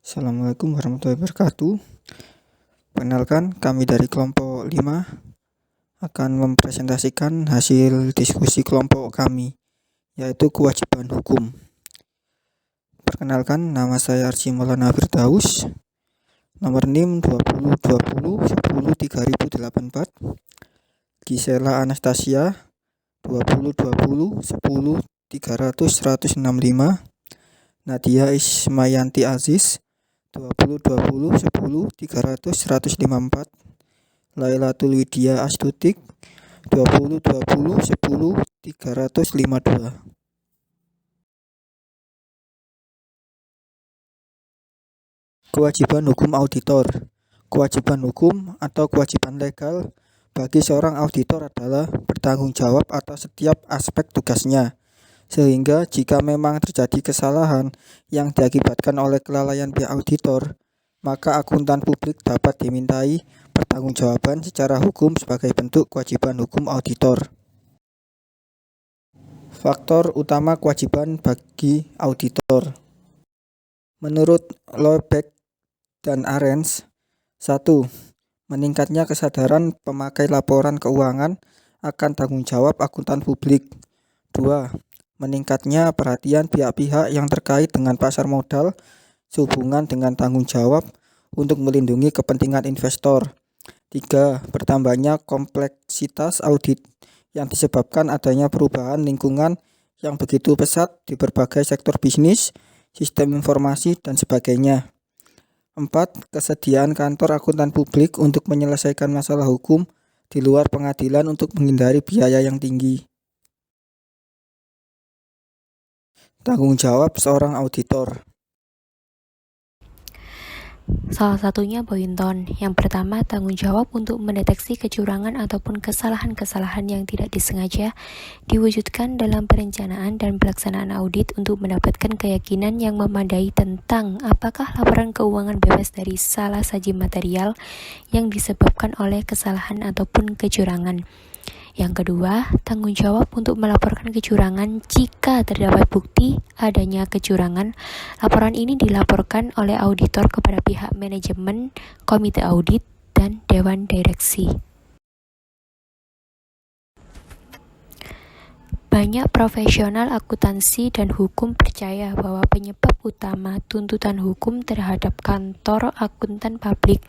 Assalamualaikum warahmatullahi wabarakatuh. Perkenalkan, kami dari kelompok 5 akan mempresentasikan hasil diskusi kelompok kami, yaitu kewajiban hukum. Perkenalkan, nama saya Arji Maulana Firdaus, nomor NIM 2020103084, Gisela Anastasia 202010300165, Nadia Ismayanti Aziz 202010300154, Lailatul Widya Astutik 2020103052. Kewajiban hukum auditor. Kewajiban hukum atau kewajiban legal bagi seorang auditor adalah bertanggung jawab atas setiap aspek tugasnya, sehingga jika memang terjadi kesalahan yang diakibatkan oleh kelalaian pihak auditor, maka akuntan publik dapat dimintai pertanggungjawaban secara hukum sebagai bentuk kewajiban hukum auditor. Faktor utama kewajiban bagi auditor. Menurut Loebeck dan Arens, 1. Meningkatnya kesadaran pemakai laporan keuangan akan tanggung jawab akuntan publik. 2. Meningkatnya perhatian pihak-pihak yang terkait dengan pasar modal sehubungan dengan tanggung jawab untuk melindungi kepentingan investor. 3. Bertambahnya kompleksitas audit yang disebabkan adanya perubahan lingkungan yang begitu pesat di berbagai sektor bisnis, sistem informasi, dan sebagainya. 4. Kesediaan kantor akuntan publik untuk menyelesaikan masalah hukum di luar pengadilan untuk menghindari biaya yang tinggi. Tanggung jawab seorang auditor. Salah satunya Boynton. Yang pertama, tanggung jawab untuk mendeteksi kecurangan ataupun kesalahan-kesalahan yang tidak disengaja diwujudkan dalam perencanaan dan pelaksanaan audit untuk mendapatkan keyakinan yang memadai tentang apakah laporan keuangan bebas dari salah saji material yang disebabkan oleh kesalahan ataupun kecurangan. Yang kedua, tanggung jawab untuk melaporkan kecurangan jika terdapat bukti adanya kecurangan. Laporan ini dilaporkan oleh auditor kepada pihak manajemen, komite audit, dan dewan direksi. Banyak profesional akuntansi dan hukum percaya bahwa penyebab utama tuntutan hukum terhadap kantor akuntan publik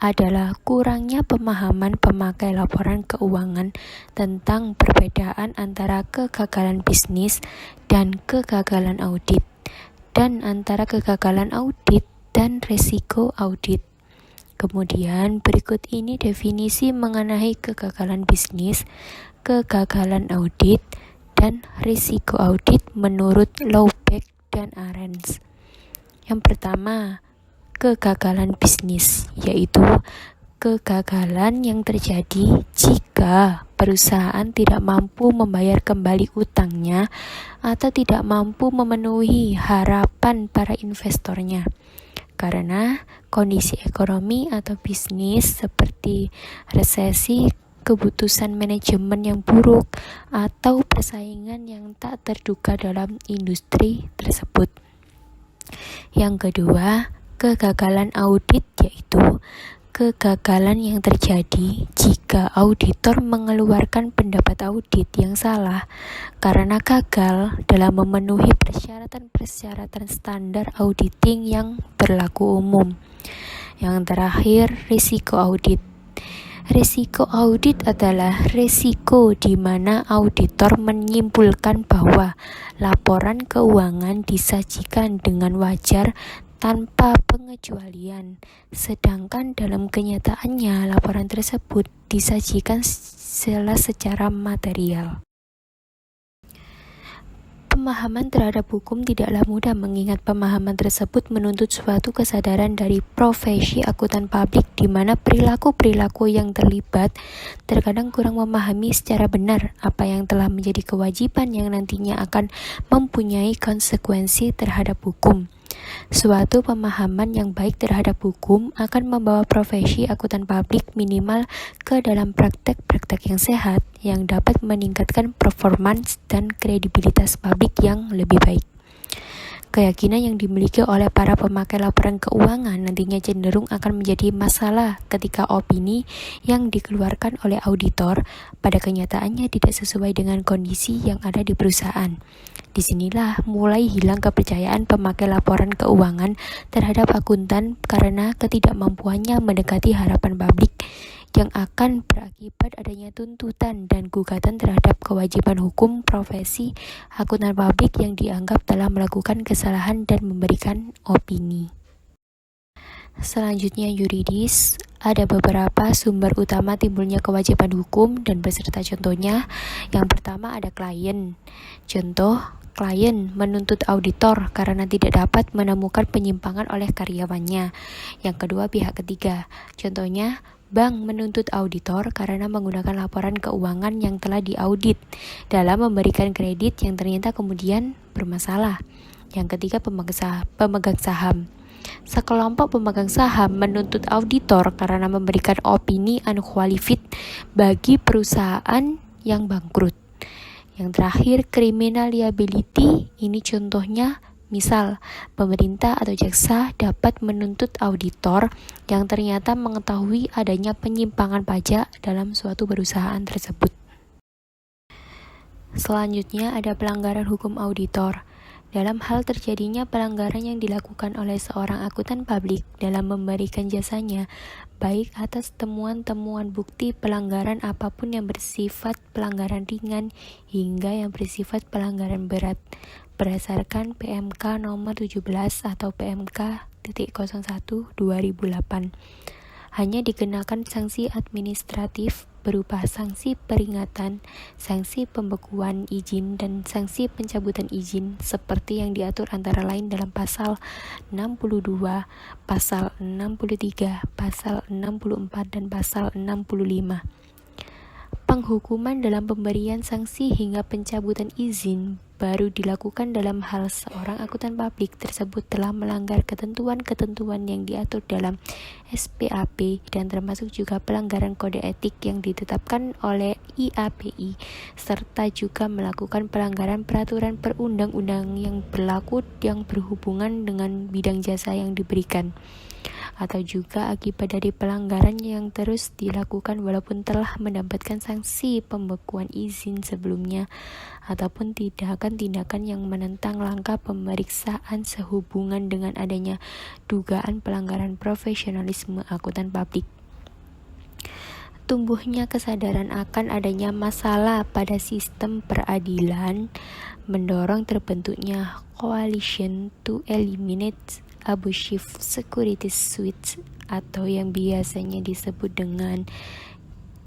adalah kurangnya pemahaman pemakai laporan keuangan tentang perbedaan antara kegagalan bisnis dan kegagalan audit, dan antara kegagalan audit dan risiko audit. Kemudian berikut ini definisi mengenai kegagalan bisnis, kegagalan audit, dan risiko audit menurut Loebeck dan Arens. Yang pertama, kegagalan bisnis, yaitu kegagalan yang terjadi jika perusahaan tidak mampu membayar kembali utangnya atau tidak mampu memenuhi harapan para investornya karena kondisi ekonomi atau bisnis seperti resesi, keputusan manajemen yang buruk, atau persaingan yang tak terduga dalam industri tersebut. Yang kedua, kegagalan audit, yaitu kegagalan yang terjadi jika auditor mengeluarkan pendapat audit yang salah karena gagal dalam memenuhi persyaratan standar auditing yang berlaku umum. Yang terakhir, risiko audit. Risiko audit adalah risiko di mana auditor menyimpulkan bahwa laporan keuangan disajikan dengan wajar tanpa pengecualian, sedangkan dalam kenyataannya laporan tersebut disajikan secara material. Pemahaman terhadap hukum tidaklah mudah mengingat pemahaman tersebut menuntut suatu kesadaran dari profesi akuntan publik di mana perilaku-perilaku yang terlibat terkadang kurang memahami secara benar apa yang telah menjadi kewajiban yang nantinya akan mempunyai konsekuensi terhadap hukum. Suatu pemahaman yang baik terhadap hukum akan membawa profesi akuntan publik minimal ke dalam praktek-praktek yang sehat yang dapat meningkatkan performance dan kredibilitas publik yang lebih baik. Keyakinan yang dimiliki oleh para pemakai laporan keuangan nantinya cenderung akan menjadi masalah ketika opini yang dikeluarkan oleh auditor pada kenyataannya tidak sesuai dengan kondisi yang ada di perusahaan. Disinilah mulai hilang kepercayaan pemakai laporan keuangan terhadap akuntan karena ketidakmampuannya mendekati harapan publik yang akan berakibat adanya tuntutan dan gugatan terhadap kewajiban hukum profesi akuntan publik yang dianggap telah melakukan kesalahan dan memberikan opini. Selanjutnya yuridis, ada beberapa sumber utama timbulnya kewajiban hukum dan beserta contohnya. Yang pertama ada klien. Contoh, klien menuntut auditor karena tidak dapat menemukan penyimpangan oleh karyawannya. Yang kedua pihak ketiga. Contohnya, bank menuntut auditor karena menggunakan laporan keuangan yang telah diaudit dalam memberikan kredit yang ternyata kemudian bermasalah. Yang ketiga pemegang saham. Sekelompok pemegang saham menuntut auditor karena memberikan opini unqualified bagi perusahaan yang bangkrut. Yang terakhir, criminal liability. Ini contohnya, misal pemerintah atau jaksa dapat menuntut auditor yang ternyata mengetahui adanya penyimpangan pajak dalam suatu perusahaan tersebut. Selanjutnya ada pelanggaran hukum auditor. Dalam hal terjadinya pelanggaran yang dilakukan oleh seorang akuntan publik dalam memberikan jasanya, baik atas temuan-temuan bukti pelanggaran apapun yang bersifat pelanggaran ringan hingga yang bersifat pelanggaran berat, berdasarkan PMK nomor 17 atau PMK.01/2008. Hanya dikenakan sanksi administratif berupa sanksi peringatan, sanksi pembekuan izin, dan sanksi pencabutan izin seperti yang diatur antara lain dalam pasal 62, pasal 63, pasal 64, dan pasal 65. Penghukuman dalam pemberian sanksi hingga pencabutan izin baru dilakukan dalam hal seorang akuntan publik tersebut telah melanggar ketentuan-ketentuan yang diatur dalam SPAP dan termasuk juga pelanggaran kode etik yang ditetapkan oleh IAPI serta juga melakukan pelanggaran peraturan perundang-undang yang berlaku yang berhubungan dengan bidang jasa yang diberikan, atau juga akibat dari pelanggaran yang terus dilakukan walaupun telah mendapatkan sanksi pembekuan izin sebelumnya, ataupun tindakan-tindakan yang menentang langkah pemeriksaan sehubungan dengan adanya dugaan pelanggaran profesionalisme akuntan publik. Tumbuhnya kesadaran akan adanya masalah pada sistem peradilan mendorong terbentuknya Coalition to Eliminate Abusive Securities Suites atau yang biasanya disebut dengan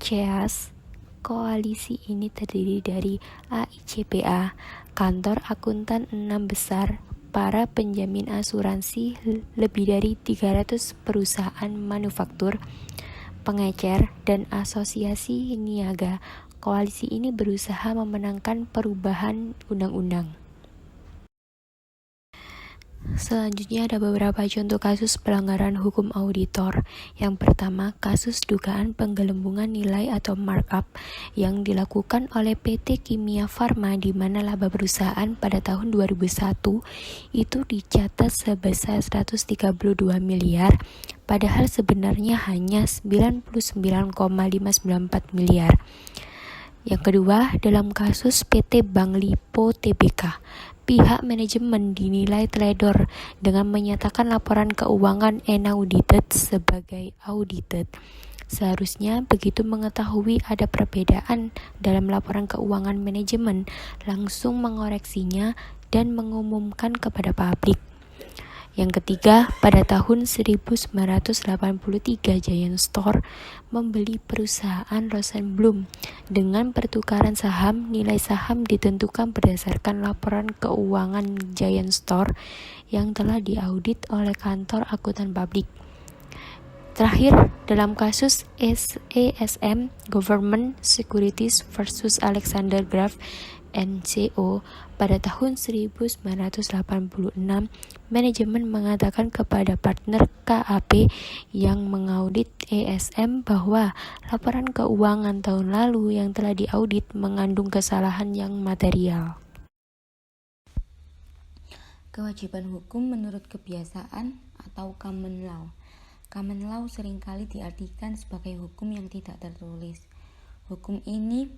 CEAS. Koalisi ini terdiri dari AICPA, kantor akuntan 6 besar, para penjamin asuransi, lebih dari 300 perusahaan manufaktur, pengecer, dan asosiasi niaga. Koalisi ini berusaha memenangkan perubahan undang-undang. Selanjutnya ada beberapa contoh kasus pelanggaran hukum auditor. Yang pertama, kasus dugaan penggelembungan nilai atau markup yang dilakukan oleh PT Kimia Farma di mana laba perusahaan pada tahun 2001 itu dicatat sebesar 132 miliar, padahal sebenarnya hanya 99,594 miliar. Yang kedua, dalam kasus PT Bank Lipo Tbk, pihak manajemen dinilai teledor dengan menyatakan laporan keuangan unaudited sebagai audited. Seharusnya begitu mengetahui ada perbedaan dalam laporan keuangan manajemen, langsung mengoreksinya dan mengumumkan kepada publik. Yang ketiga, pada tahun 1983 Giant Store membeli perusahaan Rosenblum. Dengan pertukaran saham, nilai saham ditentukan berdasarkan laporan keuangan Giant Store yang telah diaudit oleh kantor akuntan publik. Terakhir, dalam kasus ESM Government Securities versus Alexander Graf NCO pada tahun 1986, manajemen mengatakan kepada partner KAP yang mengaudit ESM bahwa laporan keuangan tahun lalu yang telah diaudit mengandung kesalahan yang material. Kewajiban hukum menurut kebiasaan atau common law. Common law seringkali diartikan sebagai hukum yang tidak tertulis. Hukum ini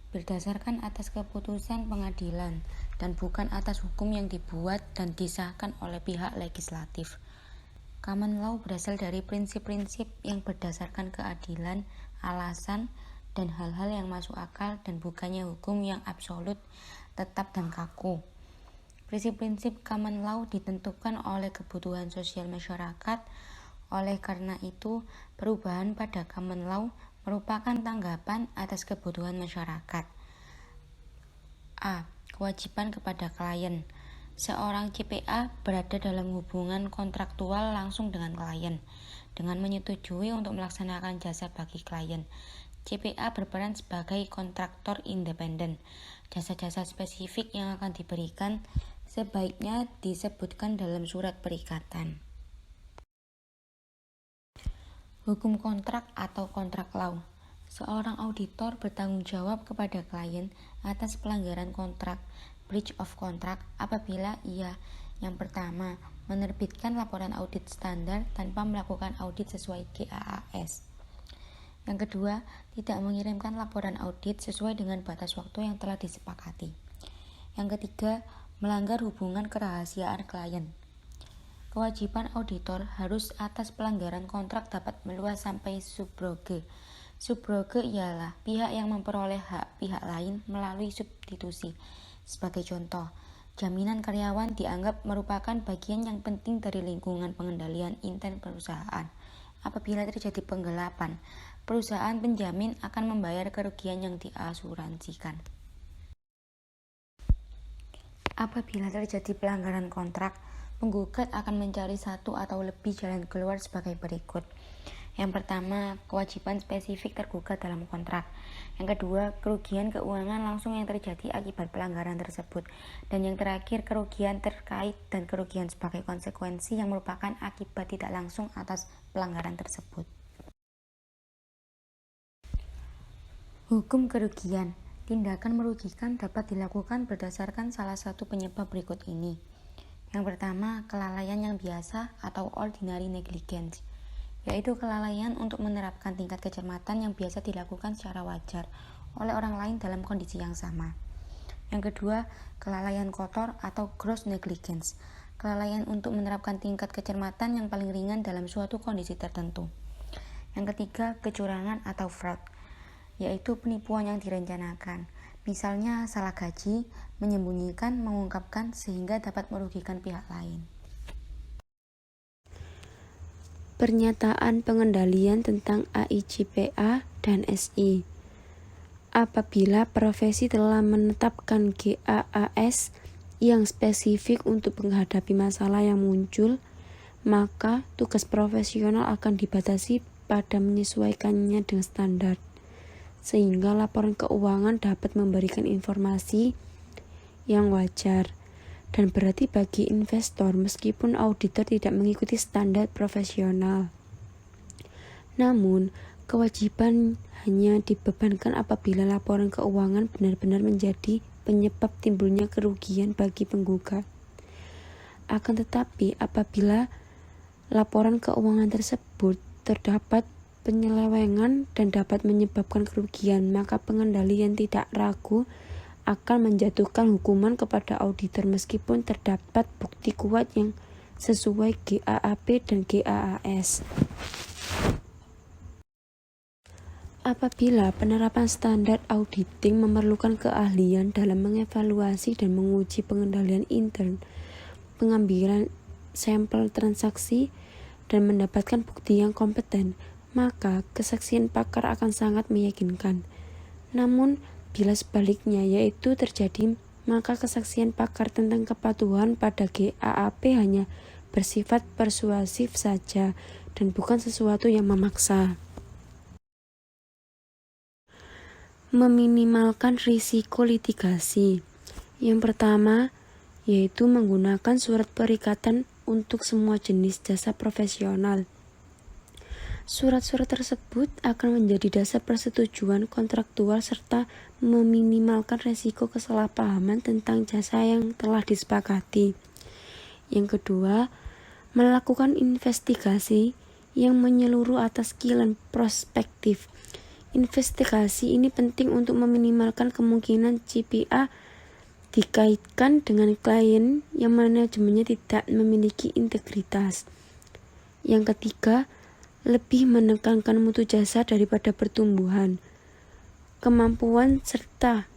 berdasarkan atas keputusan pengadilan dan bukan atas hukum yang dibuat dan disahkan oleh pihak legislatif. Common law berasal dari prinsip-prinsip yang berdasarkan keadilan, alasan, dan hal-hal yang masuk akal dan bukannya hukum yang absolut, tetap, dan kaku. Prinsip-prinsip common law ditentukan oleh kebutuhan sosial masyarakat. Oleh karena itu, perubahan pada common law merupakan tanggapan atas kebutuhan masyarakat. A. Kewajiban kepada klien. Seorang CPA berada dalam hubungan kontraktual langsung dengan klien. Dengan menyetujui untuk melaksanakan jasa bagi klien, CPA berperan sebagai kontraktor independen. Jasa-jasa spesifik yang akan diberikan sebaiknya disebutkan dalam surat perikatan. Hukum kontrak atau kontrak law. Seorang auditor bertanggung jawab kepada klien atas pelanggaran kontrak, breach of contract, apabila ia, yang pertama, menerbitkan laporan audit standar tanpa melakukan audit sesuai GAAS. Yang kedua, tidak mengirimkan laporan audit sesuai dengan batas waktu yang telah disepakati. Yang ketiga, melanggar hubungan kerahasiaan klien. Kewajiban auditor harus atas pelanggaran kontrak dapat meluas sampai subroge. Subroge ialah pihak yang memperoleh hak pihak lain melalui substitusi. Sebagai contoh, jaminan karyawan dianggap merupakan bagian yang penting dari lingkungan pengendalian intern perusahaan. Apabila terjadi penggelapan, perusahaan penjamin akan membayar kerugian yang diasuransikan. Apabila terjadi pelanggaran kontrak, penggugat akan mencari satu atau lebih jalan keluar sebagai berikut. Yang pertama, kewajiban spesifik tergugat dalam kontrak. Yang kedua, kerugian keuangan langsung yang terjadi akibat pelanggaran tersebut. Dan yang terakhir, kerugian terkait dan kerugian sebagai konsekuensi yang merupakan akibat tidak langsung atas pelanggaran tersebut. Hukum kerugian. Tindakan merugikan dapat dilakukan berdasarkan salah satu penyebab berikut ini. Yang pertama, kelalaian yang biasa atau ordinary negligence, yaitu kelalaian untuk menerapkan tingkat kecermatan yang biasa dilakukan secara wajar oleh orang lain dalam kondisi yang sama. Yang kedua, kelalaian kotor atau gross negligence, kelalaian untuk menerapkan tingkat kecermatan yang paling ringan dalam suatu kondisi tertentu. Yang ketiga, kecurangan atau fraud, yaitu penipuan yang direncanakan, misalnya salah gaji, menyembunyikan, mengungkapkan sehingga dapat merugikan pihak lain. Pernyataan pengendalian tentang AICPA dan SI. Apabila profesi telah menetapkan GAAS yang spesifik untuk menghadapi masalah yang muncul, maka tugas profesional akan dibatasi pada menyesuaikannya dengan standar, sehingga laporan keuangan dapat memberikan informasi yang wajar dan berarti bagi investor meskipun auditor tidak mengikuti standar profesional. Namun, kewajiban hanya dibebankan apabila laporan keuangan benar-benar menjadi penyebab timbulnya kerugian bagi penggugat. Akan tetapi, apabila laporan keuangan tersebut terdapat penyelewengan dan dapat menyebabkan kerugian, maka pengendalian tidak ragu akan menjatuhkan hukuman kepada auditor meskipun terdapat bukti kuat yang sesuai GAAP dan GAAS. Apabila penerapan standar auditing memerlukan keahlian dalam mengevaluasi dan menguji pengendalian intern, pengambilan sampel transaksi, dan mendapatkan bukti yang kompeten, maka kesaksian pakar akan sangat meyakinkan. Namun, bila sebaliknya yaitu terjadi, maka kesaksian pakar tentang kepatuhan pada GAAP hanya bersifat persuasif saja dan bukan sesuatu yang memaksa. Meminimalkan risiko litigasi. Yang pertama, yaitu menggunakan surat perikatan untuk semua jenis jasa profesional. Surat-surat tersebut akan menjadi dasar persetujuan kontraktual serta meminimalkan resiko kesalahpahaman tentang jasa yang telah disepakati. Yang kedua, melakukan investigasi yang menyeluruh atas kilan prospektif. Investigasi ini penting untuk meminimalkan kemungkinan CPA dikaitkan dengan klien yang manajemennya tidak memiliki integritas. Yang ketiga, lebih menekankan mutu jasa daripada pertumbuhan. Kemampuan serta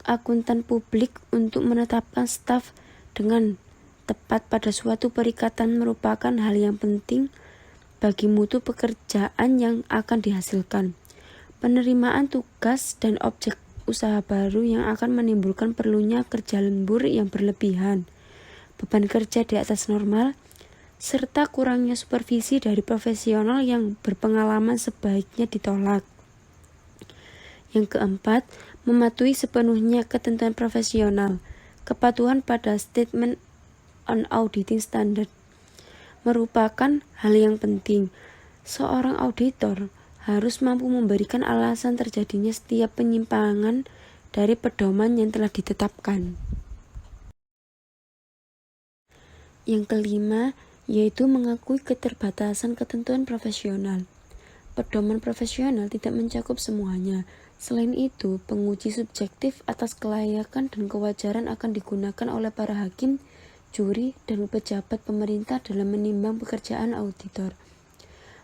akuntan publik untuk menetapkan staf dengan tepat pada suatu perikatan merupakan hal yang penting bagi mutu pekerjaan yang akan dihasilkan. Penerimaan tugas dan objek usaha baru yang akan menimbulkan perlunya kerja lembur yang berlebihan, beban kerja di atas normal, serta kurangnya supervisi dari profesional yang berpengalaman sebaiknya ditolak. Yang keempat, mematuhi sepenuhnya ketentuan profesional. Kepatuhan pada Statement on Auditing Standard merupakan hal yang penting. Seorang auditor harus mampu memberikan alasan terjadinya setiap penyimpangan dari pedoman yang telah ditetapkan. Yang kelima, yaitu mengakui keterbatasan ketentuan profesional. Pedoman profesional tidak mencakup semuanya. Selain itu, penguji subjektif atas kelayakan dan kewajaran akan digunakan oleh para hakim, juri, dan pejabat pemerintah dalam menimbang pekerjaan auditor.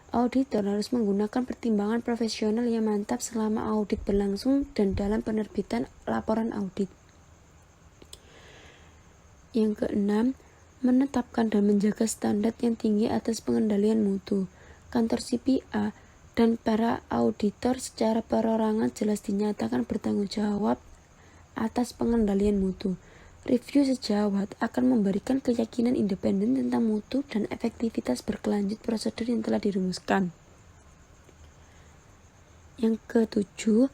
Auditor harus menggunakan pertimbangan profesional yang mantap selama audit berlangsung dan dalam penerbitan laporan audit. Yang keenam, menetapkan dan menjaga standar yang tinggi atas pengendalian mutu. Kantor CPA dan para auditor secara perorangan jelas dinyatakan bertanggung jawab atas pengendalian mutu. Review sejawat akan memberikan keyakinan independen tentang mutu dan efektivitas berkelanjut prosedur yang telah dirumuskan. Yang ketujuh,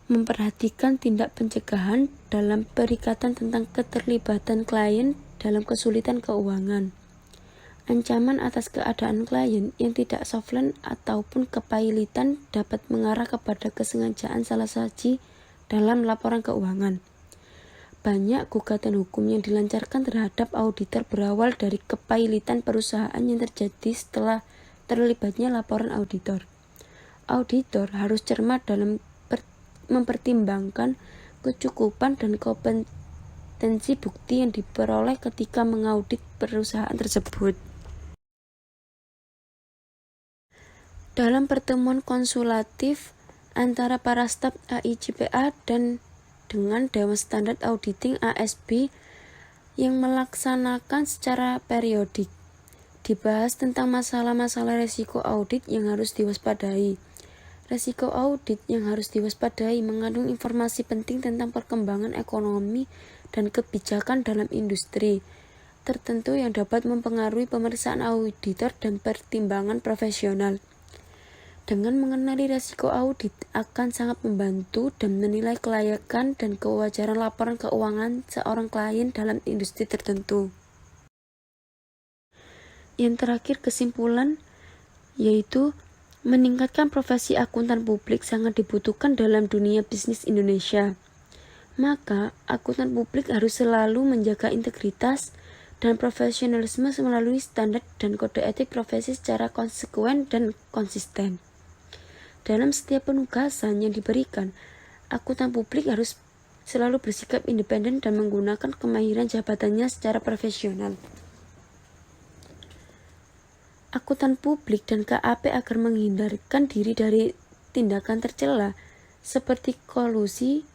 memperhatikan tindak pencegahan dalam perikatan tentang keterlibatan klien dalam kesulitan keuangan. Ancaman atas keadaan klien yang tidak solvent ataupun kepailitan dapat mengarah kepada kesengajaan salah saji dalam laporan keuangan. Banyak gugatan hukum yang dilancarkan terhadap auditor berawal dari kepailitan perusahaan yang terjadi setelah terlibatnya laporan auditor. Auditor harus cermat dalam mempertimbangkan kecukupan dan kompetensi bukti yang diperoleh ketika mengaudit perusahaan tersebut. Dalam pertemuan konsulatif antara para staf AICPA dan dengan Dewan Standar Auditing ASB yang melaksanakan secara periodik, dibahas tentang masalah-masalah risiko audit yang harus diwaspadai. Risiko audit yang harus diwaspadai mengandung informasi penting tentang perkembangan ekonomi dan kebijakan dalam industri tertentu yang dapat mempengaruhi pemeriksaan auditor dan pertimbangan profesional. Dengan mengenali risiko audit akan sangat membantu dan menilai kelayakan dan kewajaran laporan keuangan seorang klien dalam industri tertentu. Yang terakhir, kesimpulan yaitu meningkatkan profesi akuntan publik sangat dibutuhkan dalam dunia bisnis Indonesia. Maka, akuntan publik harus selalu menjaga integritas dan profesionalisme melalui standar dan kode etik profesi secara konsekuen dan konsisten. Dalam setiap penugasan yang diberikan, akuntan publik harus selalu bersikap independen dan menggunakan kemahiran jabatannya secara profesional. Akuntan publik dan KAP agar menghindarkan diri dari tindakan tercela seperti kolusi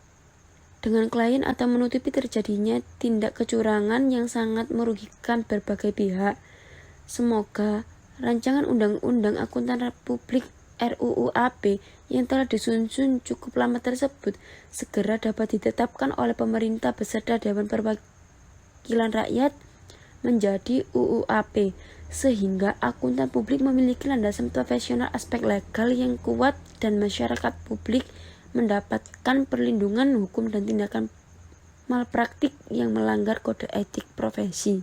dengan klien atau menutupi terjadinya tindak kecurangan yang sangat merugikan berbagai pihak. Semoga rancangan undang-undang akuntan publik RUU AP yang telah disusun cukup lama tersebut segera dapat ditetapkan oleh pemerintah beserta Dewan Perwakilan Rakyat menjadi UU AP, sehingga akuntan publik memiliki landasan profesional aspek legal yang kuat dan masyarakat publik mendapatkan perlindungan hukum dan tindakan malpraktik yang melanggar kode etik profesi.